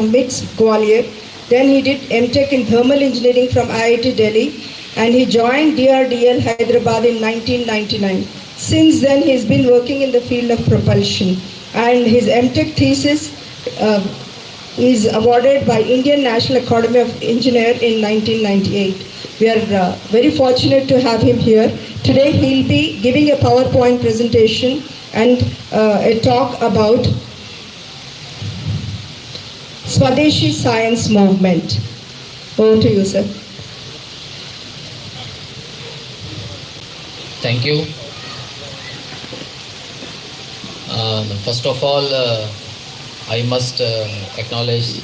MITS Gwalior. Then he did MTech in Thermal Engineering from IIT Delhi, and he joined DRDL Hyderabad in 1999. Since then, he's been working in the field of propulsion, and his MTech thesis is awarded by Indian National Academy of Engineer in 1998. We are very fortunate to have him here. Today he'll be giving a PowerPoint presentation and a talk about Swadeshi Science Movement. Over to you, sir. Thank you. First of all, I must acknowledge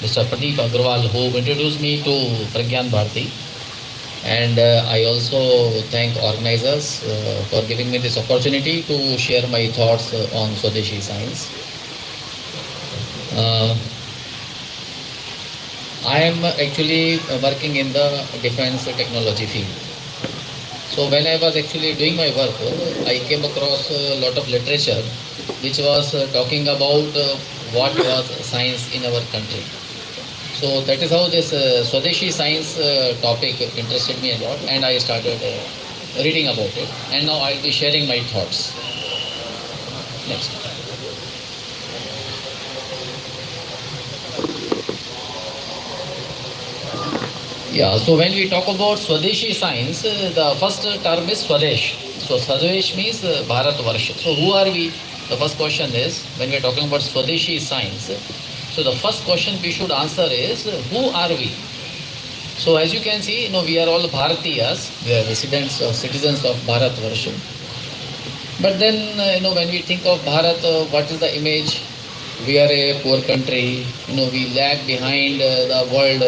Mr. Pradeep Agrawal, who introduced me to Pragyan Bharati, and I also thank organizers for giving me this opportunity to share my thoughts on Swadeshi Science. I am actually working in the defense technology field. So when I was actually doing my work, I came across a lot of literature which was talking about what was science in our country. So that is how this Swadeshi Science topic interested me a lot, and I started reading about it, and now I'll be sharing my thoughts. Next. Yeah, so when we talk about Swadeshi Science, the first term is Swadesh. So Swadesh means Bharat Varsha. So who are we? The first question is, when we are talking about Swadeshi Science, so the first question we should answer is, who are we? So as you can see, we are all Bharatiyas, we are residents or citizens of Bharat Varsha. But then, when we think of Bharat, what is the image? We are a poor country, we lag behind the world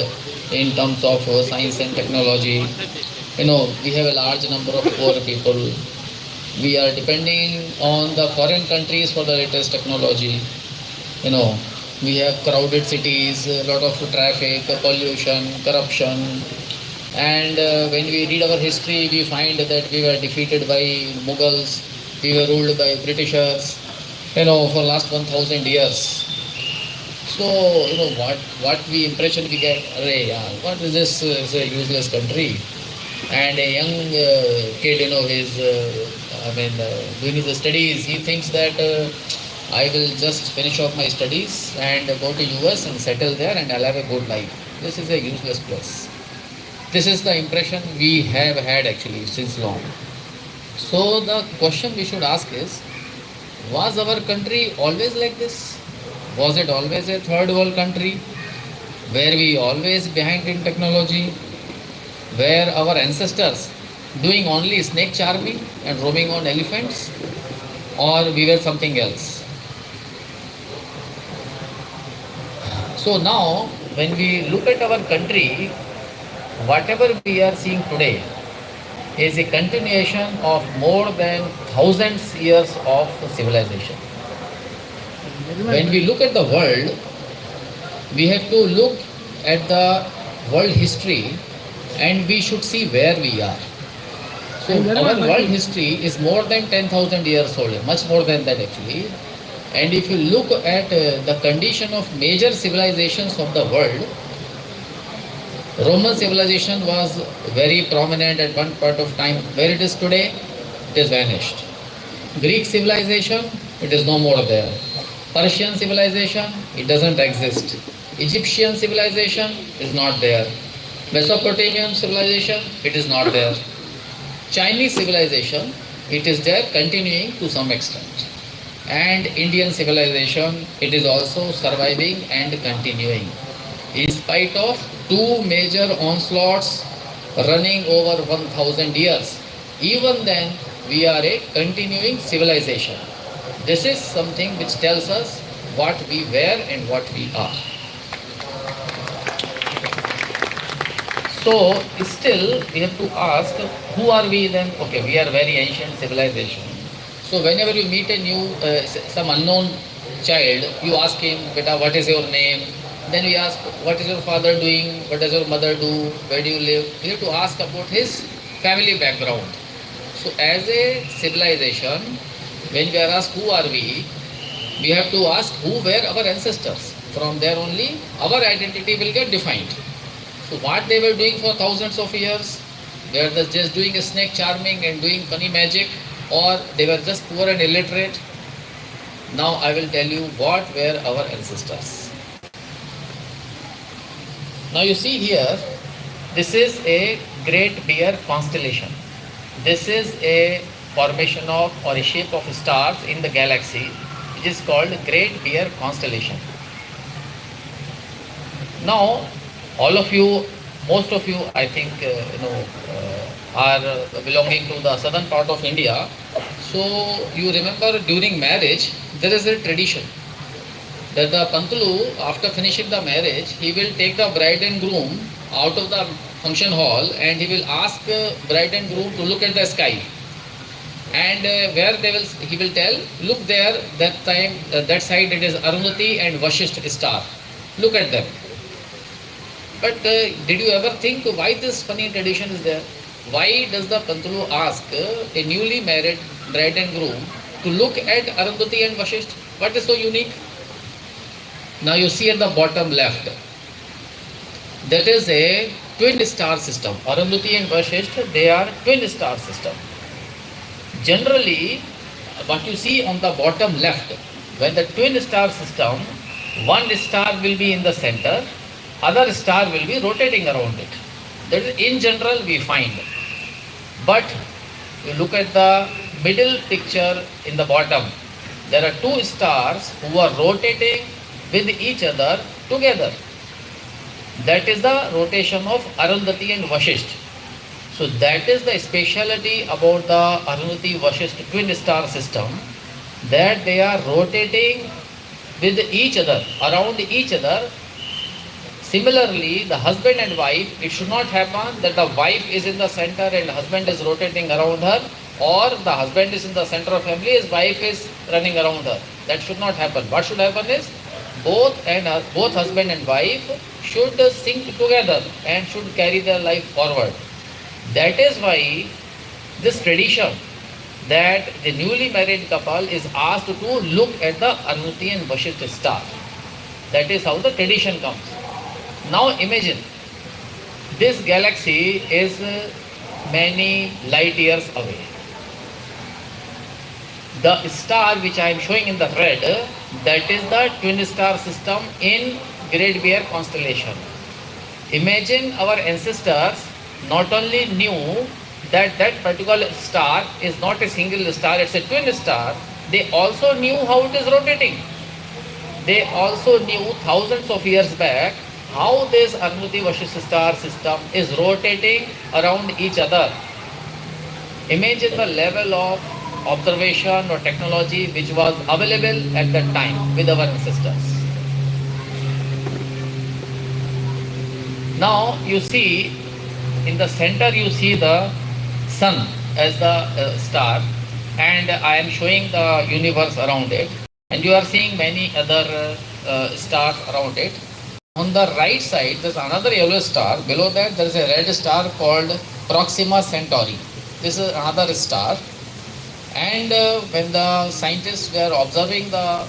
in terms of science and technology. We have a large number of poor people. We are depending on the foreign countries for the latest technology. We have crowded cities, a lot of traffic, pollution, corruption. And when we read our history, we find that we were defeated by Mughals, we were ruled by Britishers, for last 1000 years. So, what impression we get, what is this? It's a useless country. And a young kid, is doing his studies. He thinks that I will just finish off my studies and go to US and settle there, and I'll have a good life. This is a useless place. This is the impression we have had actually since long. So the question we should ask is, was our country always like this? Was it always a third world country? Were we always behind in technology? Were our ancestors doing only snake charming and roaming on elephants? Or we were something else? So now, when we look at our country, whatever we are seeing today is a continuation of more than thousands years of civilization. When we look at the world, we have to look at the world history and we should see where we are. So our world history is more than 10,000 years old, much more than that actually. And if you look at the condition of major civilizations of the world, Roman civilization was very prominent at one point of time. Where it is today, it is vanished. Greek civilization, it is no more there. Persian civilization, it doesn't exist. Egyptian civilization is not there. Mesopotamian civilization, it is not there. Chinese civilization, it is there continuing to some extent. And Indian civilization, it is also surviving and continuing. In spite of two major onslaughts running over 1000 years, even then we are a continuing civilization. This is something which tells us what we were and what we are. So still we have to ask, who are we then? Okay, we are very ancient civilization. So whenever you meet a new, some unknown child, you ask him, beta, what is your name? Then we ask, what is your father doing? What does your mother do? Where do you live? We have to ask about his family background. So as a civilization, when we are asked who are we have to ask who were our ancestors. From there only our identity will get defined. So what they were doing for thousands of years, they were just doing a snake charming and doing funny magic, or they were just poor and illiterate. Now I will tell you what were our ancestors. Now you see here, this is a Great Bear constellation. This is a formation of or a shape of stars in the galaxy, which is called Great Bear constellation. Now, all of you, most of you, I think, are belonging to the southern part of India. So you remember during marriage, there is a tradition that the Pantulu, after finishing the marriage, he will take the bride and groom out of the function hall and he will ask bride and groom to look at the sky. And where he will tell, look there, that side it is Arundhati and Vashisht star. Look at them. But did you ever think why this funny tradition is there? Why does the Pantulu ask a newly married bride and groom to look at Arundhati and Vashisht? What is so unique? Now you see at the bottom left, that is a twin star system. Arundhati and Vashisht, they are twin star system. Generally, what you see on the bottom left, when the twin star system, one star will be in the center, other star will be rotating around it. That is in general we find. But you look at the middle picture in the bottom, there are two stars who are rotating with each other together. That is the rotation of Arundhati and Vashisht. So that is the speciality about the Arundhati Vashisht twin star system, that they are rotating with each other, around each other. Similarly, the husband and wife, it should not happen that the wife is in the center and husband is rotating around her, or the husband is in the center of family, his wife is running around her. That should not happen. What should happen is both husband and wife should sync together and should carry their life forward. That is why this tradition that the newly married couple is asked to look at the Arundhati and Vashisht star. That is how the tradition comes. Now imagine, this galaxy is many light years away. The star which I am showing in the red, that is the twin star system in Great Bear constellation. Imagine our ancestors not only knew that that particular star is not a single star, it's a twin star, they also knew how it is rotating. They also knew thousands of years back how this Arundhati Vashisht star system is rotating around each other. Imagine the level of observation or technology which was available at that time with our ancestors. Now you see, in the center you see the sun as the star, and I am showing the universe around it, and you are seeing many other stars around it. On the right side there is another yellow star, below that there is a red star called Proxima Centauri. This is another star, and when the scientists were observing the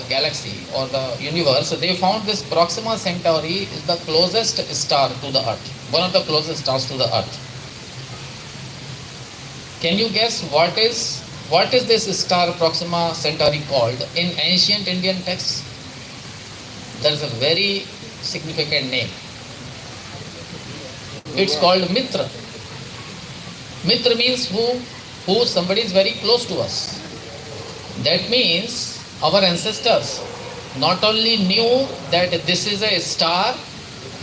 galaxy or the universe, they found this Proxima Centauri is the closest star to the earth, one of the closest stars to the earth. Can you guess what is this star Proxima Centauri called in ancient Indian texts? There is a very significant name. It's called Mitra. Mitra means who somebody is very close to us. That means our ancestors not only knew that this is a star,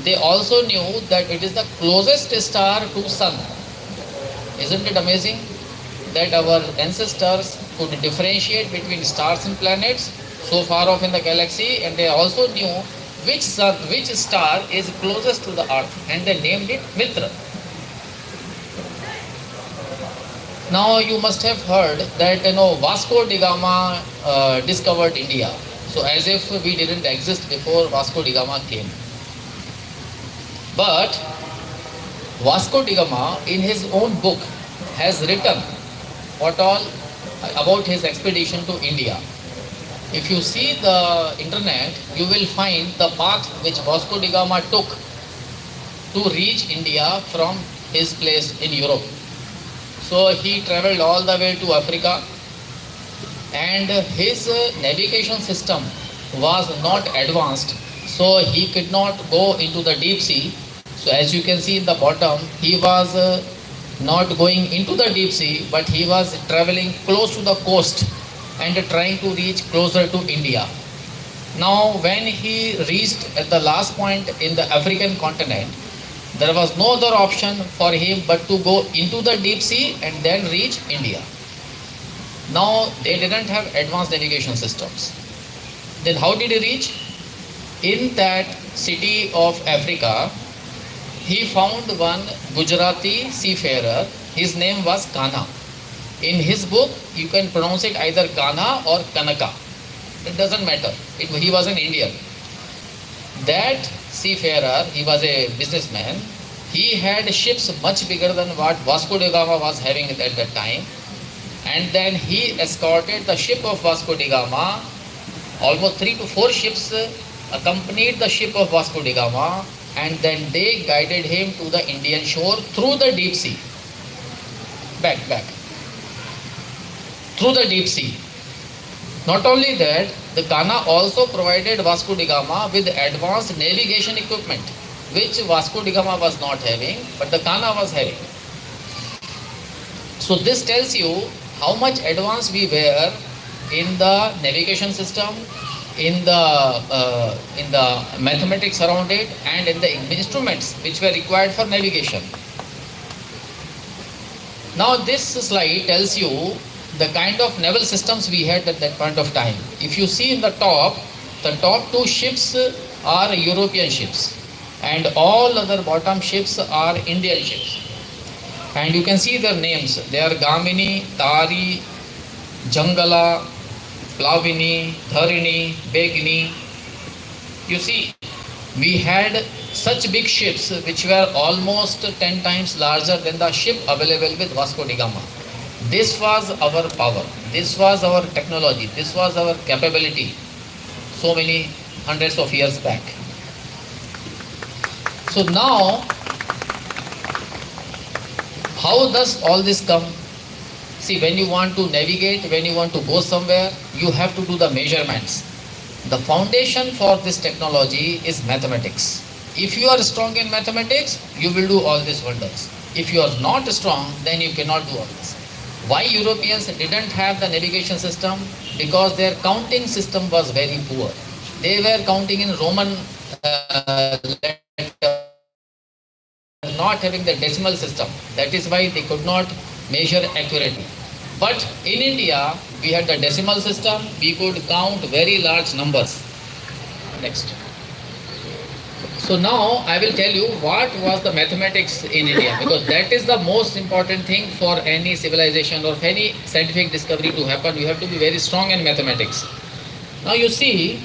they also knew that it is the closest star to sun. Isn't it amazing that our ancestors could differentiate between stars and planets so far off in the galaxy, and they also knew which star is closest to the earth, and they named it Mitra. Now you must have heard that Vasco da Gama discovered India. So as if we didn't exist before Vasco da Gama came. But Vasco da Gama in his own book has written what all about his expedition to India. If you see the internet, you will find the path which Vasco da Gama took to reach India from his place in Europe. So he traveled all the way to Africa, and his navigation system was not advanced, so he could not go into the deep sea. So as you can see in the bottom, he was not going into the deep sea, but he was traveling close to the coast and trying to reach closer to India. Now when he reached at the last point in the African continent, there was no other option for him but to go into the deep sea and then reach India. Now they didn't have advanced navigation systems. Then how did he reach? In that city of Africa, he found one Gujarati seafarer. His name was Kana. In his book, you can pronounce it either Kana or Kanaka. It doesn't matter. He was an Indian. That seafarer, he was a businessman. He had ships much bigger than what Vasco da Gama was having at that time. And then he escorted the ship of Vasco da Gama. Almost 3 to 4 ships accompanied the ship of Vasco da Gama, and then they guided him to the Indian shore through the deep sea. Back. Through the deep sea. Not only that, the Kana also provided Vasco da Gama with advanced navigation equipment, which Vasco da Gama was not having, but the Kana was having. So this tells you how much advanced we were in the navigation system, in the mathematics around it, and in the instruments which were required for navigation. Now this slide tells you the kind of naval systems we had at that point of time. If you see in the top 2 ships are European ships, and all other bottom ships are Indian ships. And you can see their names. They are Gamini, Tari, Jangala, Plavini, Dharini, Begini. You see, we had such big ships which were almost 10 times larger than the ship available with Vasco da Gama. This was our power, this was our technology, this was our capability so many hundreds of years back. So now, how does all this come? See, when you want to navigate, when you want to go somewhere, you have to do the measurements. The foundation for this technology is mathematics. If you are strong in mathematics, you will do all these wonders. If you are not strong, then you cannot do all this. Why Europeans didn't have the navigation system? Because their counting system was very poor. They were counting in Roman letters, not having the decimal system. That is why they could not measure accurately. But in India, we had the decimal system. We could count very large numbers. Next. So now I will tell you what was the mathematics in India, because that is the most important thing for any civilization or for any scientific discovery to happen. You have to be very strong in mathematics. Now you see,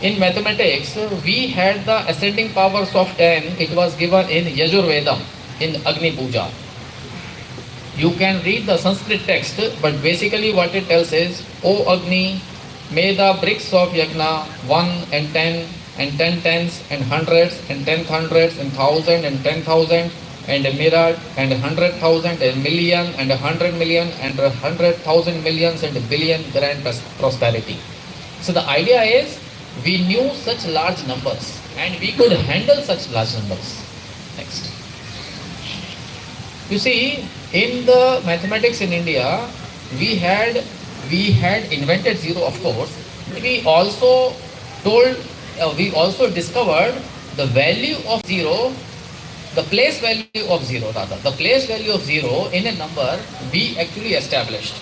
in mathematics, we had the ascending powers of 10. It was given in Yajurvedam, in Agni Puja. You can read the Sanskrit text, but basically what it tells is, O Agni, may the bricks of Yagna 1 and 10 and 10 tens and hundreds and 10 hundreds and 1,000 and 10,000 and a myriad and 100,000 and million and 100 million and 100,000 millions and a billion grant prosperity. So the idea is, we knew such large numbers and we could handle such large numbers. Next. You see, in the mathematics in India, we had invented zero, of course. We also discovered the value of zero, the place value of zero rather. The place value of zero in a number we actually established.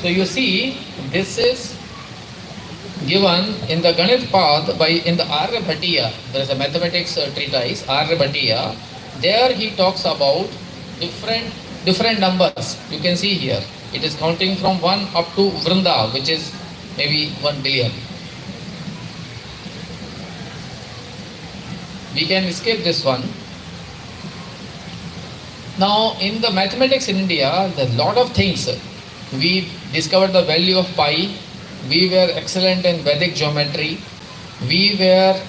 So you see, this is given in the Ganit path in the Aryabhatiya. There is a mathematics treatise, Aryabhatiya. There he talks about different numbers. You can see here. It is counting from 1 up to Vrinda, which is maybe 1 billion. We can skip this one. Now, in the mathematics in India, there are a lot of things. We discovered the value of pi, we were excellent in Vedic geometry, we were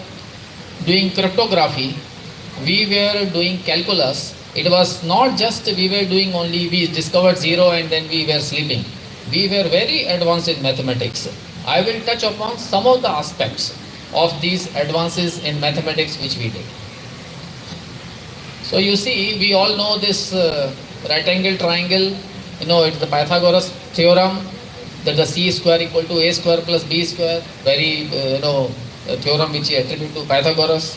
doing cryptography, we were doing calculus. It was not just we were doing only, we discovered zero and then we were sleeping. We were very advanced in mathematics. I will touch upon some of the aspects of these advances in mathematics which we did. So you see, we all know this right angle triangle, it's the Pythagoras theorem, that the c square equal to a square plus b square, very, a theorem which he attributed to Pythagoras.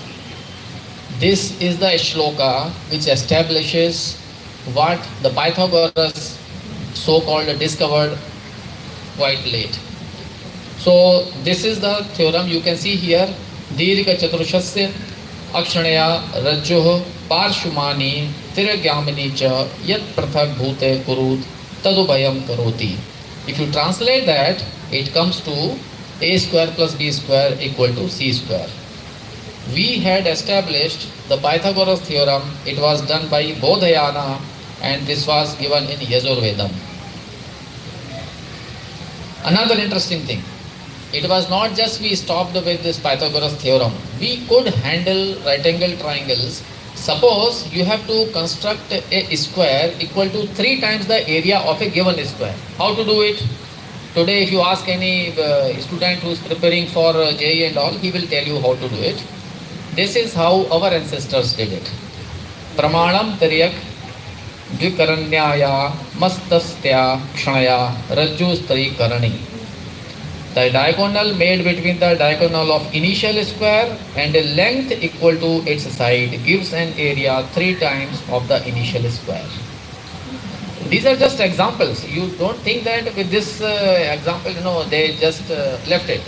This is the shloka which establishes what the Pythagoras so-called discovered quite late. So this is the theorem you can see here. Dirgha Chatursasya Akshanaya Rajjuh Parshumani Tiragyamini Cha Yat Prathak Bhute Kurut Tadubhayam Karoti. If you translate that, it comes to a square plus b square equal to c square. We had established the Pythagoras theorem. It was done by Bodhayana and this was given in Yajurvedam. Another interesting thing, it was not just we stopped with this Pythagoras theorem. We could handle right angle triangles. Suppose you have to construct a square equal to 3 times the area of a given square. How to do it? Today if you ask any student who is preparing for JEE and all, he will tell you how to do it. This is how our ancestors did it. Pramanam Tariyak Dvikaranyaya Mastasthya Kshanaya Rajjustari Karani. The diagonal made between the diagonal of initial square and a length equal to its side gives an area 3 times of the initial square. These are just examples. You don't think that with this example, they just left it.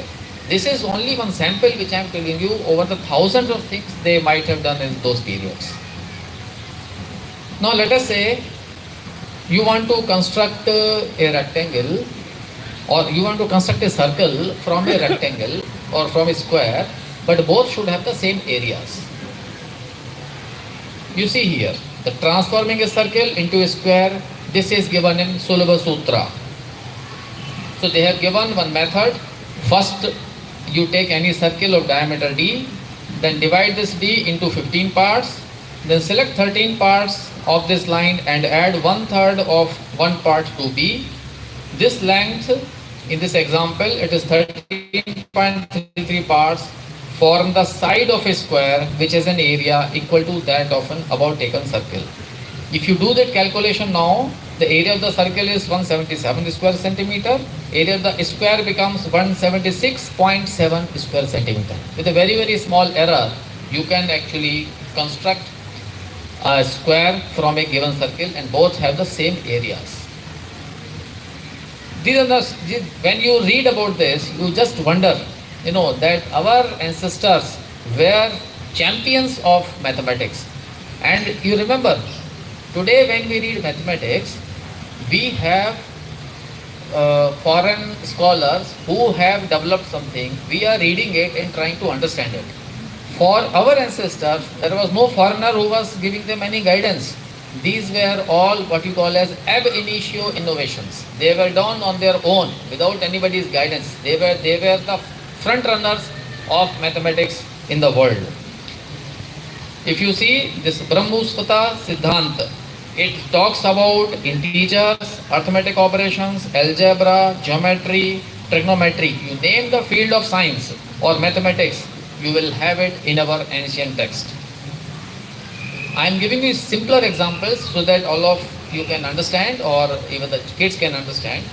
This is only one sample which I am telling you over the thousands of things they might have done in those periods. Now let us say you want to construct a rectangle, or you want to construct a circle from a rectangle or from a square, but both should have the same areas. You see here, the transforming a circle into a square, this is given in Sulabha Sutra. So they have given one method. First, you take any circle of diameter d, then divide this d into 15 parts, then select 13 parts of this line and add 1/3 of one part to b. This length, in this example, it is 13.33 parts, form the side of a square which has an area equal to that of an above taken circle. If you do that calculation now, the area of the circle is 177 square centimeter, area of the square becomes 176.7 square centimeter. With a very, very small error, you can actually construct a square from a given circle and both have the same areas. When you read about this, you just wonder, that our ancestors were champions of mathematics. And you remember, today when we read mathematics, we have foreign scholars who have developed something. We are reading it and trying to understand it. For our ancestors, there was no foreigner who was giving them any guidance. These were all what you call as ab initio innovations. They were done on their own without anybody's guidance. They were the front runners of mathematics in the world. If you see this Brahmuspata Siddhanta, it talks about integers, arithmetic operations, algebra, geometry, trigonometry. You name the field of science or mathematics, you will have it in our ancient text. I am giving you simpler examples so that all of you can understand, or even the kids can understand.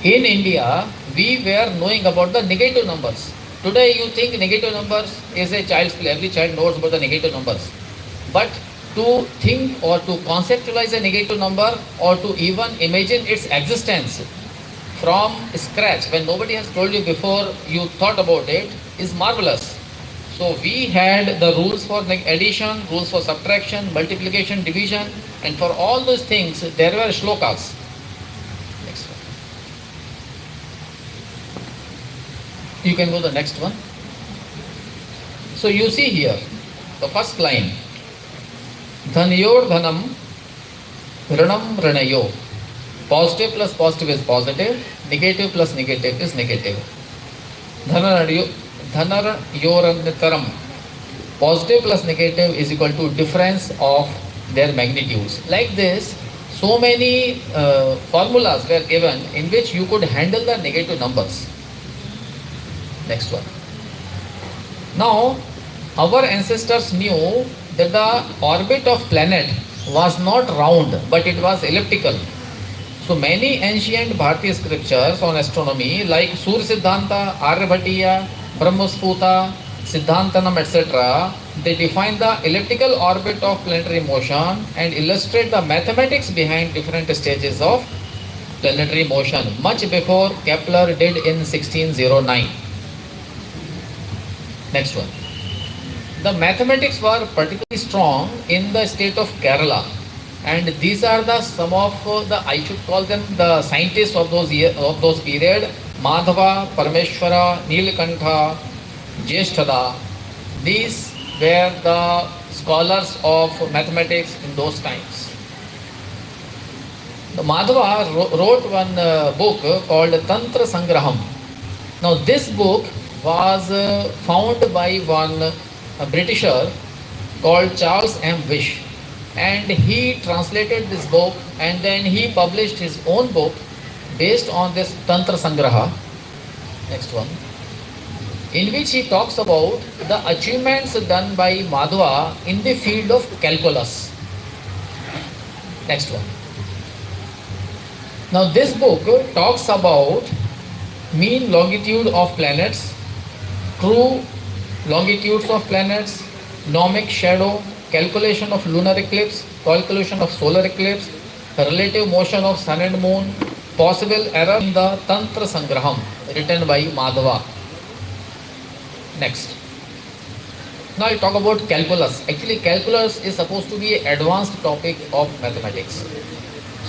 In India, we were knowing about the negative numbers. Today you think negative numbers is a child's play. Every child knows about the negative numbers. But to think or to conceptualize a negative number or to even imagine its existence from scratch, when nobody has told you before, you thought about it, is marvelous. So we had the rules for addition, rules for subtraction, multiplication, division, and for all those things there were shlokas. Next one. You can go to the next one. So you see here, the first line, Dhanayor Dhanam, Ranam Ranayo. Positive plus positive is positive, Negative plus negative is negative. Dhanaryorantaram. Positive plus negative is equal to difference of their magnitudes. Like this, so many formulas were given in which you could handle the negative numbers. Next one. Now, our ancestors knew that the orbit of planet was not round, but it was elliptical. So many ancient Bharatiya scriptures on astronomy like Surya Siddhanta, Aryabhatiya, Brahmasputa, Siddhantanam, etc., they define the elliptical orbit of planetary motion and illustrate the mathematics behind different stages of planetary motion much before Kepler did in 1609. Next one. The mathematics were particularly strong in the state of Kerala, and these are the some of the, I should call them the scientists of those period: Madhava, Parameshwara, Nilakantha, Jeshthada. These were the scholars of mathematics in those times. The Madhava wrote one book called Tantra Sangraham. Now this book was found by one Britisher called Charles M. Wish, and he translated this book and then he published his own book based on this Tantra Sangraha. Next one. In which he talks about the achievements done by Madhava in the field of calculus. Next one. Now this book talks about mean longitude of planets, true longitudes of planets, gnomic shadow, calculation of lunar eclipse, calculation of solar eclipse, relative motion of sun and moon, possible error in the Tantra Sangraham written by Madhava. Next. Now I'll talk about calculus. Actually, calculus is supposed to be an advanced topic of mathematics.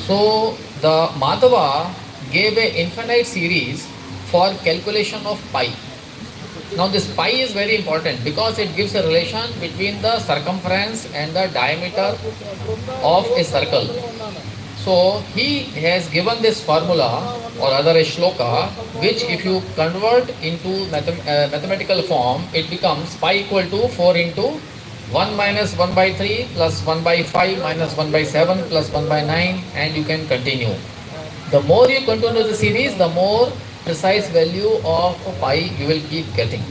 So the Madhava gave an infinite series for calculation of pi. Now this pi is very important because it gives a relation between the circumference and the diameter of a circle. So he has given this formula or rather a shloka, which if you convert into mathematical form, it becomes pi equal to 4 into 1 minus 1 by 3 plus 1 by 5 minus 1 by 7 plus 1 by 9, and you can continue. The more you continue the series, the more precise value of pi you will keep getting.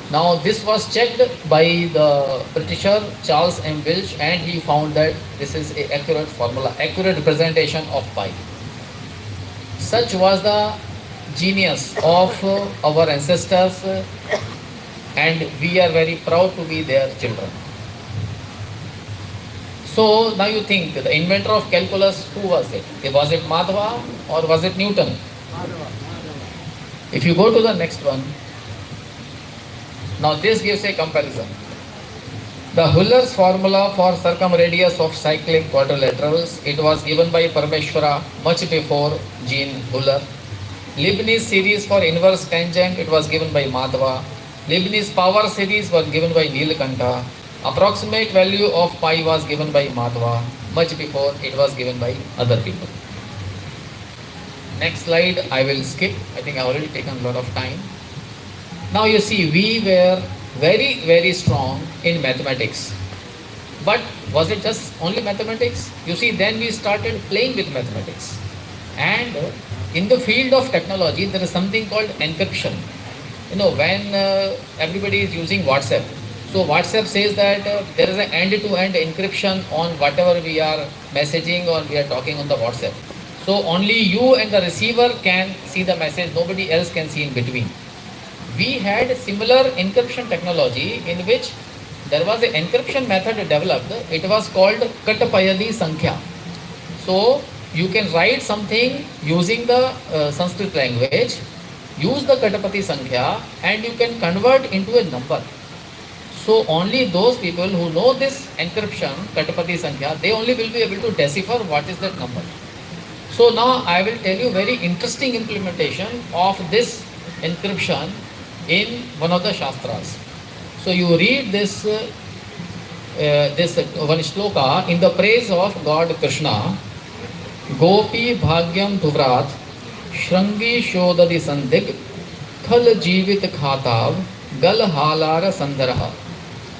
Now this was checked by the Britisher Charles M. Wilch, and he found that this is an accurate formula, accurate representation of pi. Such was the genius of our ancestors, and we are very proud to be their children. So now you think, the inventor of calculus, who was it? Was it Madhava or was it Newton? If you go to the next one, now this gives a comparison. The Huller's formula for circumradius of cyclic quadrilaterals, it was given by Parameshwara much before Jean Huller. Leibniz series for inverse tangent, it was given by Madhava. Leibniz power series was given by Nilakantha. Approximate value of pi was given by Madhava much before it was given by other people. Next slide I will skip. I think I already taken a lot of time. Now you see, we were very strong in mathematics. But was it just only mathematics? You see, then we started playing with mathematics. And in the field of technology, there is something called encryption. You know, when everybody is using WhatsApp, so WhatsApp says that there is an end-to-end encryption on whatever we are messaging or we are talking on the WhatsApp. So only you and the receiver can see the message, nobody else can see in between. We had similar encryption technology in which there was an encryption method developed. It was called Katapayadi Sankhya. So you can write something using the Sanskrit language, use the Katapati Sankhya, and you can convert into a number. So only those people who know this encryption, Katapati Sankhya, they only will be able to decipher what is that number. So now I will tell you very interesting implementation of this encryption in one of the Shastras. So you read this one shloka in the praise of God Krishna. Gopi bhagyam dhuvrat Shrangi Shodadi Sandig Khal Jeevit Khatav Gal Halara Sandaraha.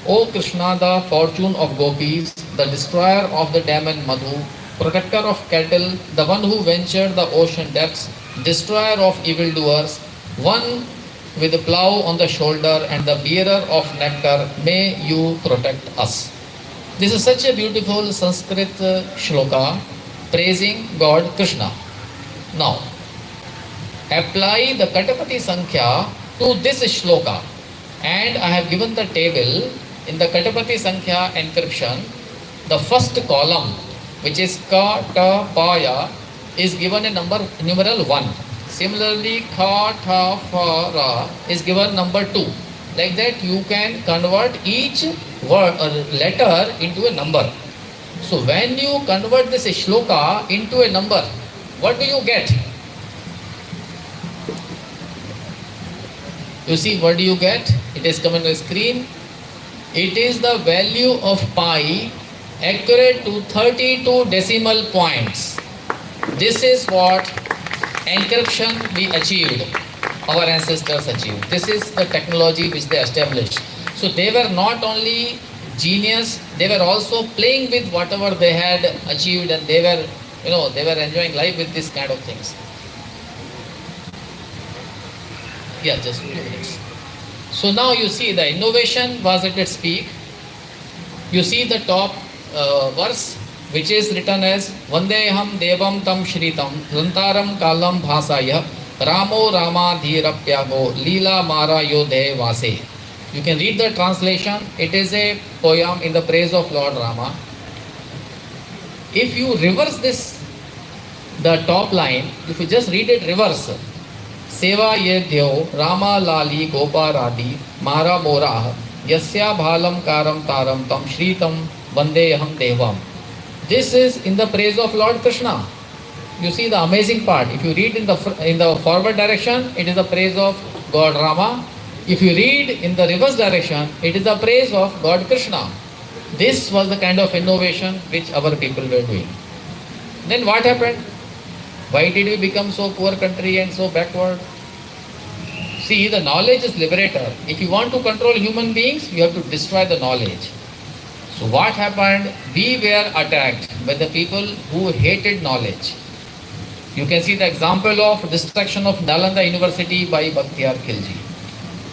O Krishna, the fortune of gopis, the destroyer of the dam and Madhu, protector of cattle, the one who ventured the ocean depths, destroyer of evildoers, one with a plough on the shoulder and the bearer of nectar, may you protect us. This is such a beautiful Sanskrit shloka praising God Krishna. Now, apply the Katapati Sankhya to this shloka, and I have given the table in the Katapati Sankhya encryption. The first column, which is Ka Ta Pa Ya, is given a numeral 1. Similarly, Ka Ta Fa Ra is given number 2. Like that, you can convert each word or letter into a number. So when you convert this shloka into a number, what do you get? You see, what do you get? It is coming on the screen. It is the value of pi accurate to 32 decimal points. This is what encryption we achieved, our ancestors achieved. This is the technology which they established. So they were not only genius, they were also playing with whatever they had achieved, and they were enjoying life with this kind of things. Yeah, just 2 minutes. So now you see the innovation was at its peak. You see the top verse, which is written as Vandeham Devam Tam Shritam Rantaram Kalam Bhasaya Ramo Rama Dhirapyago Leela Mara Yodhe Vase. You can read the translation. It is a poem in the praise of Lord Rama. If you reverse this, the top line, if you just read it reverse, Seva Yedhyo Rama Lali Gopa Radi Mara Morah Yasya Bhalam Karam Taram Tam Shritam Vandeham Devam. This is in the praise of Lord Krishna. You see the amazing part. If you read in the forward direction, it is the praise of God Rama. If you read in the reverse direction, it is the praise of God Krishna. This was the kind of innovation which our people were doing. Then what happened? Why did we become so poor country and so backward? See, the knowledge is liberator. If you want to control human beings, you have to destroy the knowledge. So what happened? We were attacked by the people who hated knowledge. You can see the example of destruction of Nalanda University by Bakhtiyar Khilji.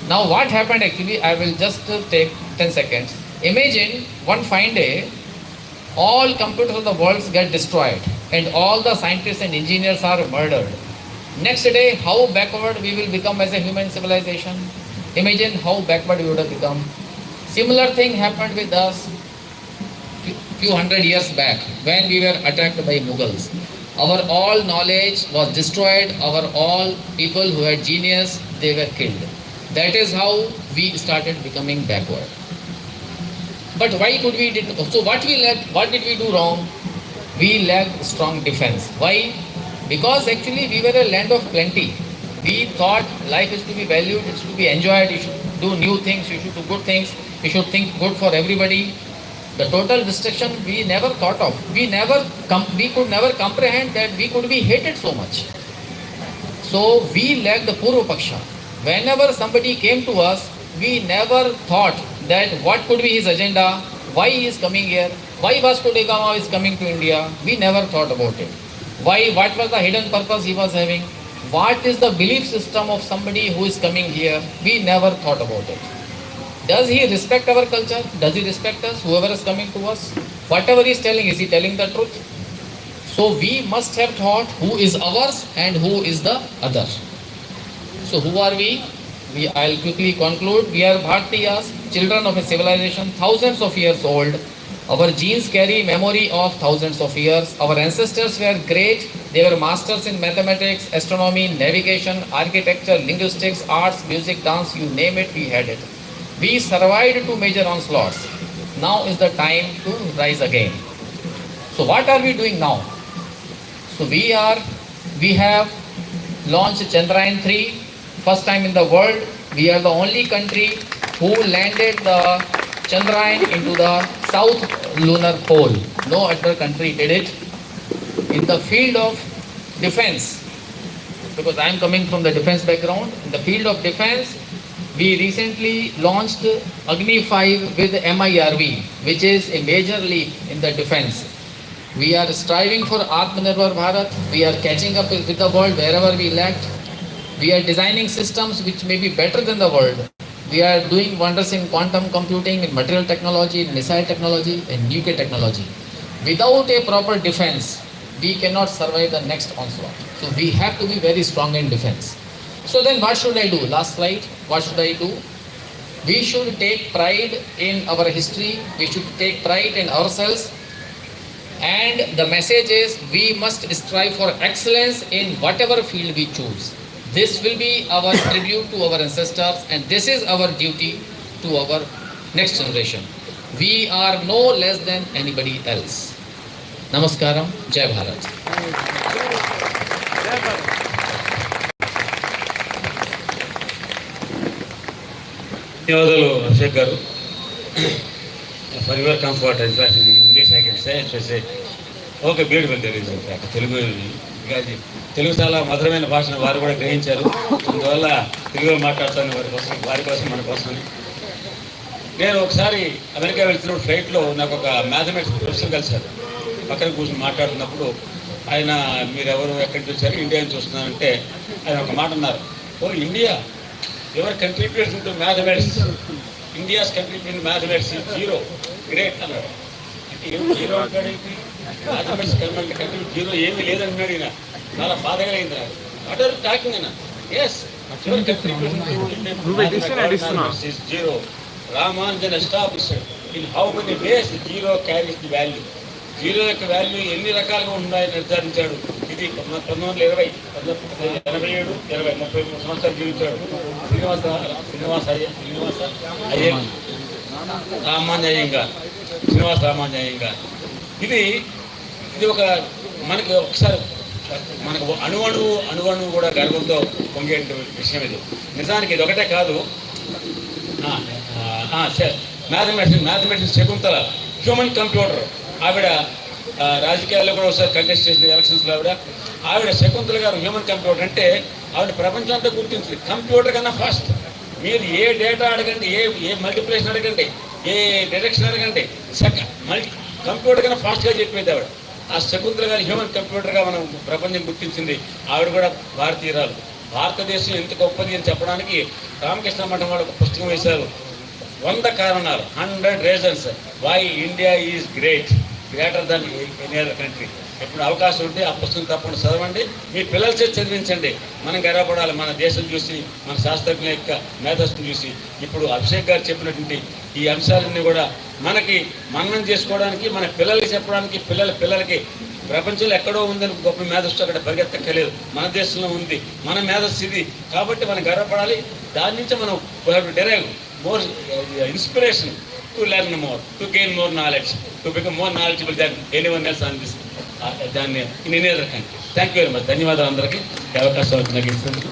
Now what happened actually, I will just take 10 seconds. Imagine one fine day, all computers of the world get destroyed and all the scientists and engineers are murdered. Next day, how backward we will become as a human civilization? Imagine how backward we would have become. Similar thing happened with us few hundred years back when we were attacked by Mughals. Our all knowledge was destroyed, our all people who had genius, they were killed. That is how we started becoming backward. But why could we did so? What did we do wrong? We lacked strong defense. Why? Because actually we were a land of plenty. We thought life is to be valued, it's to be enjoyed, you should do new things, you should do good things, you should think good for everybody. The total destruction we never thought of. We could never comprehend that we could be hated so much. So we lacked the Purva Paksha. Whenever somebody came to us, we never thought that what could be his agenda, why he is coming here, why Vasco da Gama is coming to India. We never thought about it. What was the hidden purpose he was having? What is the belief system of somebody who is coming here? We never thought about it. Does he respect our culture? Does he respect us? Whoever is coming to us? Whatever he is telling, is he telling the truth? So we must have thought who is ours and who is the other. So who are we? I'll quickly conclude. We are Bharatiyas, children of a civilization thousands of years old. Our genes carry memory of thousands of years. Our ancestors were great. They were masters in mathematics, astronomy, navigation, architecture, linguistics, arts, music, dance, you name it, we had it. We survived two major onslaughts. Now is the time to rise again. So what are we doing now? So we have launched Chandrayaan-3. First time in the world, we are the only country who landed the Chandrayaan into the south lunar pole. No other country did it. In the field of defense, because I am coming from the defense background. In the field of defense, we recently launched Agni 5 with MIRV, which is a major leap in the defense. We are striving for Atmanirbhar Bharat. We are catching up with the world wherever we lacked. We are designing systems which may be better than the world. We are doing wonders in quantum computing, in material technology, in missile technology, and nuclear technology. Without a proper defense, we cannot survive the next onslaught. So we have to be very strong in defense. So then what should I do? Last slide. What should I do? We should take pride in our history. We should take pride in ourselves. And the message is we must strive for excellence in whatever field we choose. This will be our tribute to our ancestors, and this is our duty to our next generation. We are no less than anybody else. Namaskaram. Jai Bharat. ధన్యవాదాలు అభిషేక్ గారు. For your comfort in fact in English I can say okay beautiful Telugu in fact Telugu చాలా మధురమైన భాషను వారు కూడా గ్రహించారు. అందువల్ల తెలుగులో మాట్లాడతాను వారి కోసం మన కోసమని. నేను ఒకసారి అమెరికా వెళ్తున్నప్పుడు ఫ్లైట్లో నాకు ఒక మ్యాథమెటిక్స్ ప్రొఫెసర్ కలిశారు. పక్కన కూర్చొని మాట్లాడుతున్నప్పుడు ఆయన మీరెవరు ఎక్కడి నుంచి వచ్చారు, ఇండియా నుంచి వస్తున్నారంటే ఆయన ఒక మాట అన్నారు, oh India your contribution to mathematics, India's contribution mathematics is zero, great అన్నారు. అంటే జీరో అంటాడు, మ్యాథమెటిక్స్ కంట్రిబ్యూట్ జీరో ఏమీ లేదన్నాడు. ఈయన చాలా బాధగా అయింది నాకు. వాట్ ఆర్ టాకింగ్ అన్న? Yes your contribution to mathematics is zero. Ramanujan established in how many ways zero carries the value. Zero యొక్క వాల్యూ ఎన్ని రకాలుగా ఉన్నాయని నిర్ధారించాడు. ఇది 1920, 87, 33 సంవత్సరాలు జీవించాడు శ్రీనివాస అయ్యంగార్, రామాంజయ్యంగార్. ఇది ఒక మనకి ఒకసారి మనకు అణువణువు కూడా గర్వంతో పొంగే విషయం ఇది. నిజానికి ఇది ఒకటే కాదు. మ్యాథమెటిక్స్ శకుంతల హ్యూమన్ కంప్యూటర్, ఆవిడ రాజకీయాల్లో కూడా ఒకసారి కంటెస్ట్ చేసిన ఎలక్షన్స్లో ఆవిడ శకుంతల గారు హ్యూమన్ కంప్యూటర్ అంటే ఆవిడ ప్రపంచంతో గుర్తించింది. కంప్యూటర్ కన్నా ఫాస్ట్. మీరు ఏ డేటా అడగండి, ఏ మల్టిప్లికేషన్ అడగండి, ఏ డిడక్షన్ అడగండి, కంప్యూటర్ కన్నా ఫాస్ట్గా చెప్పేది ఆవిడ. ఆ శకుంతల గారు హ్యూమన్ కంప్యూటర్గా మనం ప్రపంచం గుర్తించింది. ఆవిడ కూడా భారతీయురాలు. భారతదేశం ఎంత గొప్పది అని చెప్పడానికి రామకృష్ణ మఠం వాళ్ళు ఒక పుస్తకం వేశారు, 100 కారణాలు, 100 reasons why India is greater than any other country. ఎప్పుడు అవకాశం ఉంటే ఆ పుస్తకం తప్పకుండా చదవండి, మీ పిల్లల చేతి చదివించండి. మనం గర్వపడాలి మన దేశం చూసి, మన శాస్త్రజ్ఞుల యొక్క మేధస్సును చూసి. ఇప్పుడు అభిషేక్ గారు చెప్పినటువంటి ఈ అంశాలన్నీ కూడా మనకి మననం చేసుకోవడానికి, మన పిల్లలకి చెప్పడానికి, పిల్లలకి ప్రపంచంలో ఎక్కడో ఉందని గొప్ప మేధస్సు అక్కడ పరిగెత్తక్కర్లేదు, మన దేశంలో ఉంది, మన మేధస్సు ఇది. కాబట్టి మనం గర్వపడాలి. దాని నుంచి మనం derive more inspiration to learn more, to gain more knowledge, to become more knowledgeable than anyone else on this, in any other country. Thank you very much. ధన్యవాదాలు అందరికీ అవకాశం నాకు ఇచ్చినందుకు.